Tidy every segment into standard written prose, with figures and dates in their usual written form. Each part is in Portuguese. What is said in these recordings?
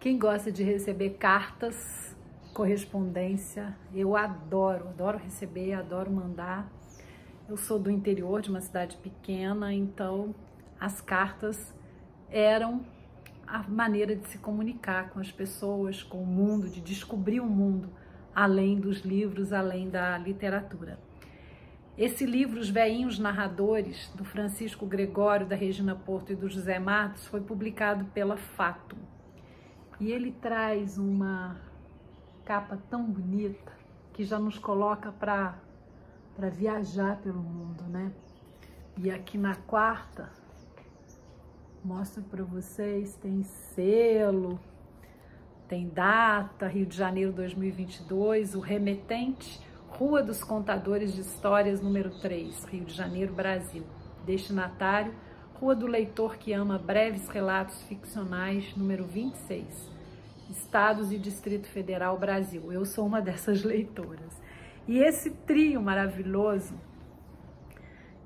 Quem gosta de receber cartas, correspondência, eu adoro receber, adoro mandar. Eu sou do interior de uma cidade pequena, então as cartas eram a maneira de se comunicar com as pessoas, com o mundo, de descobrir o mundo, além dos livros, além da literatura. Esse livro, Os Veinhos Narradores, do Francisco Gregório, da Regina Porto e do José Matos, foi publicado pela Fatum. E ele traz uma capa tão bonita que já nos coloca para viajar pelo mundo, né? E aqui na quarta, mostro para vocês, tem selo, tem data, Rio de Janeiro 2022, o remetente, Rua dos Contadores de Histórias, número 3, Rio de Janeiro, Brasil. Destinatário, Rua do Leitor que Ama Breves Relatos Ficcionais, número 26, Estados e Distrito Federal, Brasil. Eu sou uma dessas leitoras. E esse trio maravilhoso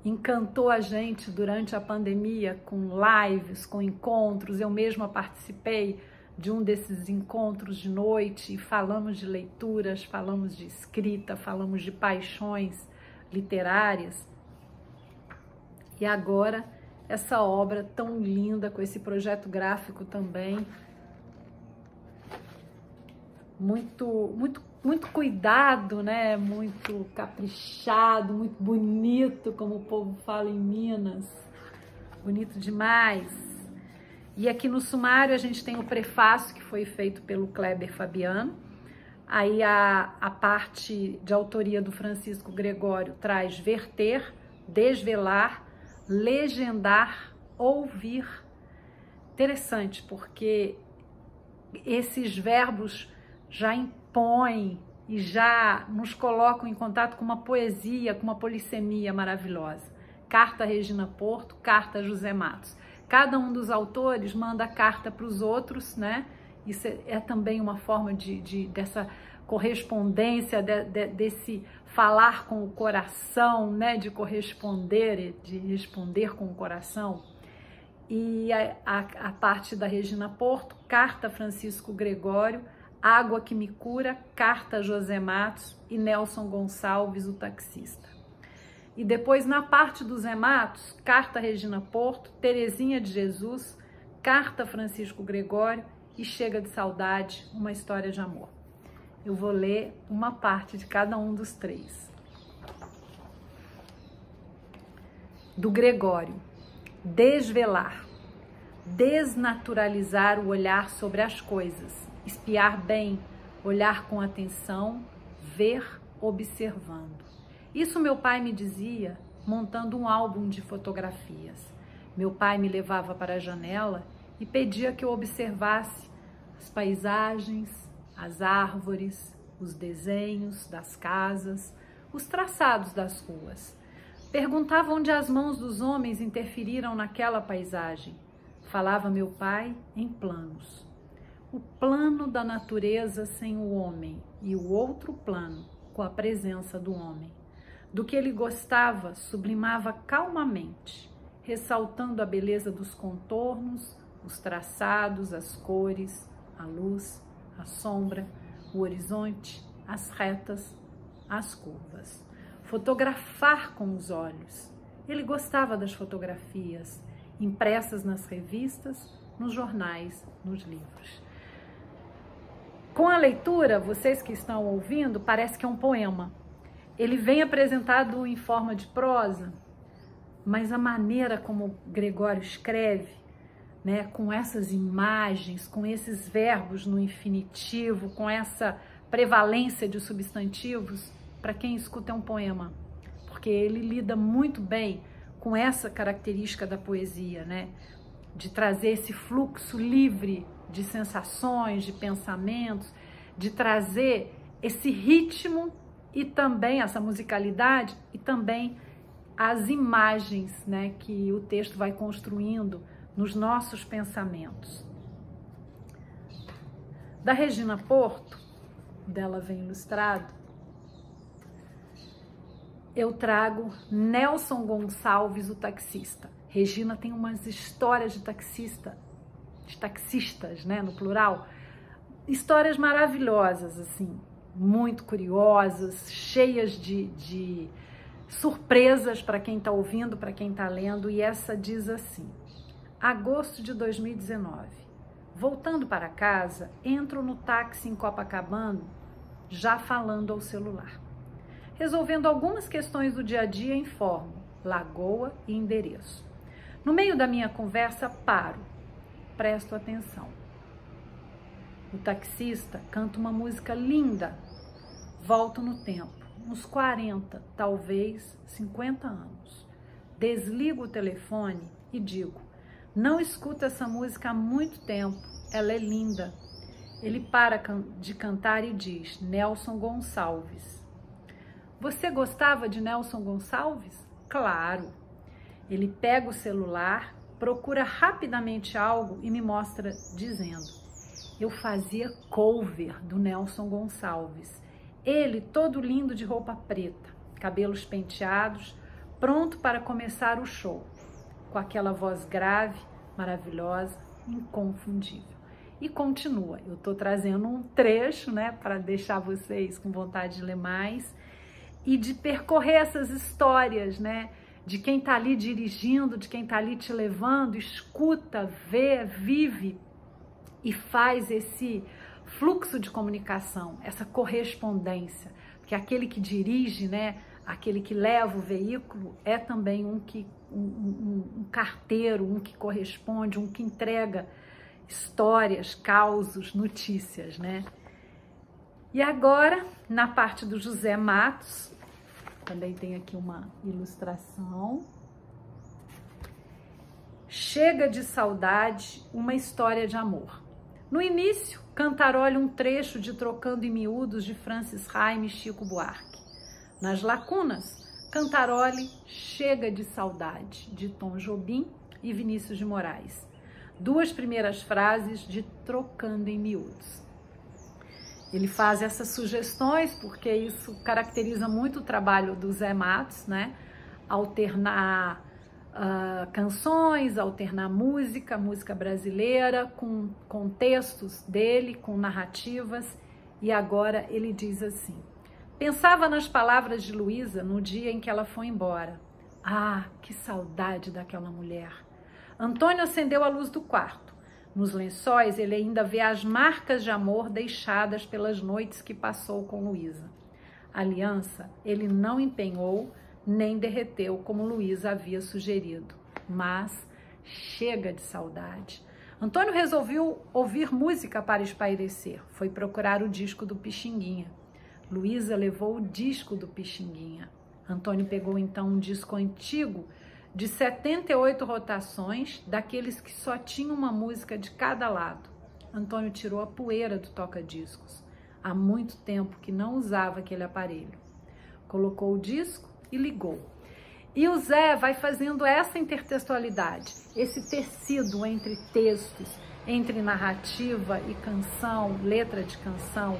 encantou a gente durante a pandemia com lives, com encontros. Eu mesma participei de um desses encontros de noite e falamos de leituras, falamos de escrita, falamos de paixões literárias. E agora essa obra tão linda, com esse projeto gráfico também, muito cuidado, né? Muito caprichado, muito bonito, como o povo fala em Minas. Bonito demais. E aqui no sumário a gente tem o prefácio que foi feito pelo Kleber Fabiano. Aí a parte de autoria do Francisco Gregório traz verter, desvelar, legendar, ouvir. Interessante, porque esses verbos já impõem e já nos colocam em contato com uma poesia, com uma polissemia maravilhosa. Carta Regina Porto, carta José Matos. Cada um dos autores manda carta para os outros, né? Isso é também uma forma dessa correspondência, desse falar com o coração, né? De corresponder, de responder com o coração. E a parte da Regina Porto, carta Francisco Gregório, Água que me cura, carta José Matos e Nelson Gonçalves, o taxista. E depois, na parte do Zé Matos, carta Regina Porto, Terezinha de Jesus, carta Francisco Gregório e Chega de Saudade, uma história de amor. Eu vou ler uma parte de cada um dos três. Do Gregório. Desvelar. Desnaturalizar o olhar sobre as coisas. Espiar bem, olhar com atenção, ver observando. Isso meu pai me dizia montando um álbum de fotografias. Meu pai me levava para a janela e pedia que eu observasse as paisagens, as árvores, os desenhos das casas, os traçados das ruas. Perguntava onde as mãos dos homens interferiram naquela paisagem. Falava meu pai em planos. O plano da natureza sem o homem e o outro plano com a presença do homem. Do que ele gostava, sublimava calmamente, ressaltando a beleza dos contornos, os traçados, as cores, a luz, a sombra, o horizonte, as retas, as curvas. Fotografar com os olhos. Ele gostava das fotografias, impressas nas revistas, nos jornais, nos livros. Com a leitura, vocês que estão ouvindo, parece que é um poema. Ele vem apresentado em forma de prosa, mas a maneira como Gregório escreve, né, com essas imagens, com esses verbos no infinitivo, com essa prevalência de substantivos, para quem escuta é um poema, porque ele lida muito bem com essa característica da poesia, né, de trazer esse fluxo livre de sensações, de pensamentos, de trazer esse ritmo e também essa musicalidade e também as imagens, né, que o texto vai construindo nos nossos pensamentos. Da Regina Porto, dela vem ilustrado, eu trago Nelson Gonçalves, o taxista. Regina tem umas histórias de taxistas, né, no plural, histórias maravilhosas, assim, muito curiosas, cheias de surpresas para quem está ouvindo, para quem está lendo, e essa diz assim: agosto de 2019. Voltando para casa, entro no táxi em Copacabana, já falando ao celular. Resolvendo algumas questões do dia a dia, informo Lagoa e endereço. No meio da minha conversa, paro, presto atenção. O taxista canta uma música linda. Volto no tempo, uns 40, talvez 50 anos. Desligo o telefone e digo: não escuto essa música há muito tempo, ela é linda. Ele para de cantar e diz: Nelson Gonçalves. Você gostava de Nelson Gonçalves? Claro. Ele pega o celular, procura rapidamente algo e me mostra dizendo: eu fazia cover do Nelson Gonçalves. Ele todo lindo de roupa preta, cabelos penteados, pronto para começar o show, com aquela voz grave, maravilhosa, inconfundível. E continua. Eu estou trazendo um trecho, né, para deixar vocês com vontade de ler mais e de percorrer essas histórias, né, de quem está ali dirigindo, de quem está ali te levando, escuta, vê, vive e faz esse fluxo de comunicação, essa correspondência, porque aquele que dirige, né, aquele que leva o veículo é também um carteiro, um que corresponde, um que entrega histórias, causos, notícias, né? E agora, na parte do José Matos, também tem aqui uma ilustração. Chega de saudade, uma história de amor. No início, cantarolho um trecho de Trocando em Miúdos de Francis Raime e Chico Buarque. Nas lacunas, cantarole Chega de Saudade, de Tom Jobim e Vinícius de Moraes. Duas primeiras frases de Trocando em Miúdos. Ele faz essas sugestões porque isso caracteriza muito o trabalho do Zé Matos, né? Alternar canções, alternar música brasileira com textos dele, com narrativas. E agora ele diz assim: pensava nas palavras de Luísa no dia em que ela foi embora. Ah, que saudade daquela mulher! Antônio acendeu a luz do quarto. Nos lençóis, ele ainda vê as marcas de amor deixadas pelas noites que passou com Luísa. A aliança ele não empenhou nem derreteu como Luísa havia sugerido. Mas chega de saudade. Antônio resolveu ouvir música para espairecer. Foi procurar o disco do Pixinguinha. Luísa levou o disco do Pixinguinha. Antônio pegou então um disco antigo de 78 rotações, daqueles que só tinham uma música de cada lado. Antônio tirou a poeira do toca-discos. Há muito tempo que não usava aquele aparelho. Colocou o disco e ligou. E o Zé vai fazendo essa intertextualidade, esse tecido entre textos, entre narrativa e canção, letra de canção.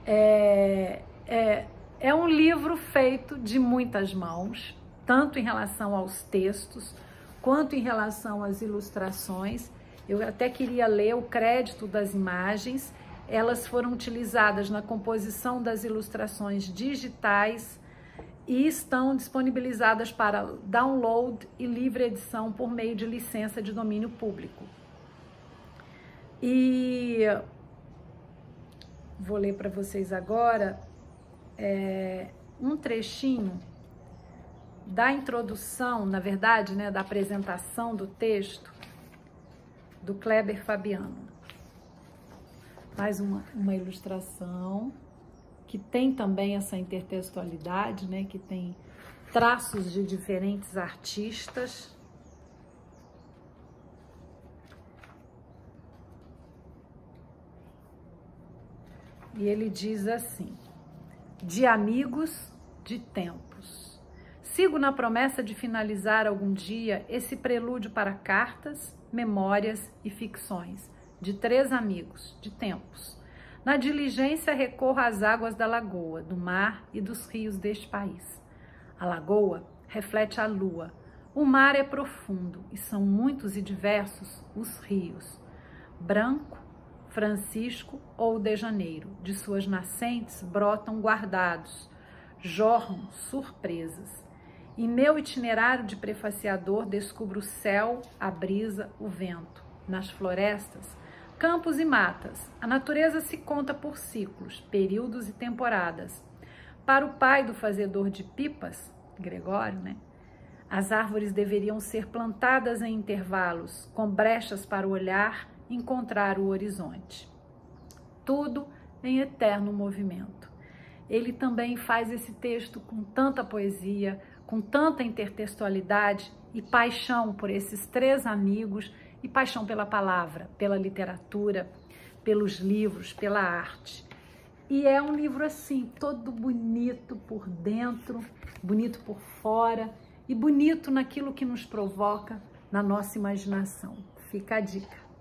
É um livro feito de muitas mãos, tanto em relação aos textos, quanto em relação às ilustrações. Eu até queria ler o crédito das imagens. Elas foram utilizadas na composição das ilustrações digitais e estão disponibilizadas para download e livre edição por meio de licença de domínio público. E vou ler para vocês agora um trechinho da introdução, na verdade, né, da apresentação do texto do Kleber Fabiano. Mais uma ilustração que tem também essa intertextualidade, né, que tem traços de diferentes artistas. E ele diz assim: de amigos, de tempos. Sigo na promessa de finalizar algum dia esse prelúdio para cartas, memórias e ficções de 3 amigos, de tempos. Na diligência recorro às águas da lagoa, do mar e dos rios deste país. A lagoa reflete a lua. O mar é profundo e são muitos e diversos os rios. Branco, Francisco ou de Janeiro. De suas nascentes brotam guardados, jorram surpresas. Em meu itinerário de prefaciador descubro o céu, a brisa, o vento. Nas florestas, campos e matas, a natureza se conta por ciclos, períodos e temporadas. Para o pai do fazedor de pipas, Gregório, as árvores deveriam ser plantadas em intervalos, com brechas para o olhar encontrar o horizonte. Tudo em eterno movimento. Ele também faz esse texto com tanta poesia, com tanta intertextualidade e paixão por esses três amigos e paixão pela palavra, pela literatura, pelos livros, pela arte. E é um livro assim, todo bonito por dentro, bonito por fora e bonito naquilo que nos provoca na nossa imaginação. Fica a dica.